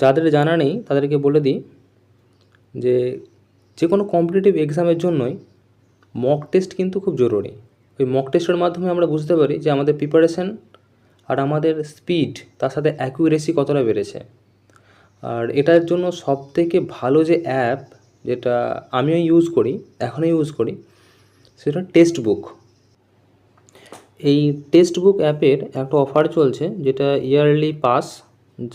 যাদের জানা নেই তাদেরকে বলে দিই যে যে কোনো কম্পিটিটিভ এক্সামের জন্যই মক টেস্ট কিন্তু খুব জরুরি। ওই মক টেস্টের মাধ্যমে আমরা বুঝতে পারি যে আমাদের প্রিপারেশান আর আমাদের স্পিড তার সাথে অ্যাকুরেসি কতটা বেড়েছে। আর এটার জন্য সবথেকে ভালো যে অ্যাপ, যেটা আমিও ইউজ করি, এখনও ইউজ করি, সেটা টেক্সট বুক। এই টেক্সট বুক অ্যাপের একটা অফার চলছে, যেটা ইয়ারলি পাস,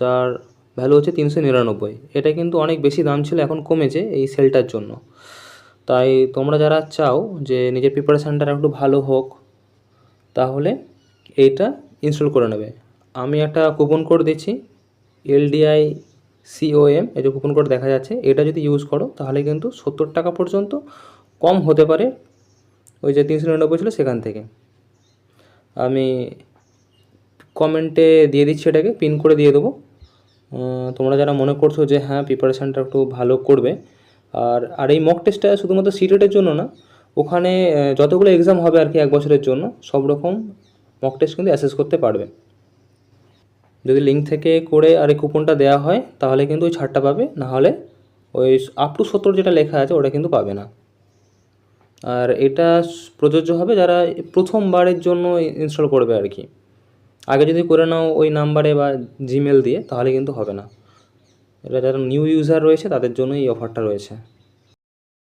যার ভ্যালু হচ্ছে 399। এটা কিন্তু অনেক বেশি দাম ছিল, এখন কমেছে এই সেলটার জন্য। তাই তোমরা যারা চাও যে নিজের প্রিপারেশানটা একটু ভালো হোক, তাহলে এইটা ইনস্টল করে নেবে। আমি একটা কুপন কোড দিচ্ছি, LDICOM, এই যে কুপন কোড দেখা যাচ্ছে, এটা যদি ইউজ করো তাহলে কিন্তু 70 টাকা পর্যন্ত কম হতে পারে ওই যে 399 ছিল সেখান থেকে। আমি কমেন্টে দিয়ে দিচ্ছি, এটাকে পিন করে দিয়ে দেবো। তোমরা যারা মনে করছো যে হ্যাঁ প্রিপারেশানটা একটু ভালো করবে, আর এই মক টেস্টটা শুধুমাত্র সিটেটের জন্য না, ওখানে যতগুলো এক্সাম হবে আর কি 1 বছরের জন্য, সব রকম মক টেস্ট কিন্তু অ্যাসেস করতে পারবে। যদি লিঙ্ক থেকে করে আর এই কুপনটা দেওয়া হয় তাহলে কিন্তু ওই ছাড়টা পাবে, নাহলে ওই আপ টু 70 যেটা লেখা আছে ওটা কিন্তু পাবে না। আর এটা প্রযোজ্য হবে যারা প্রথমবারের জন্য ইনস্টল করবে আর কি। আগে যদি করে নাও ওই নাম্বারে বা জিমেল দিয়ে, তাহলে কিন্তু হবে না। এটা যারা নিউ ইউজার রয়েছে তাদের জন্য এই অফারটা রয়েছে।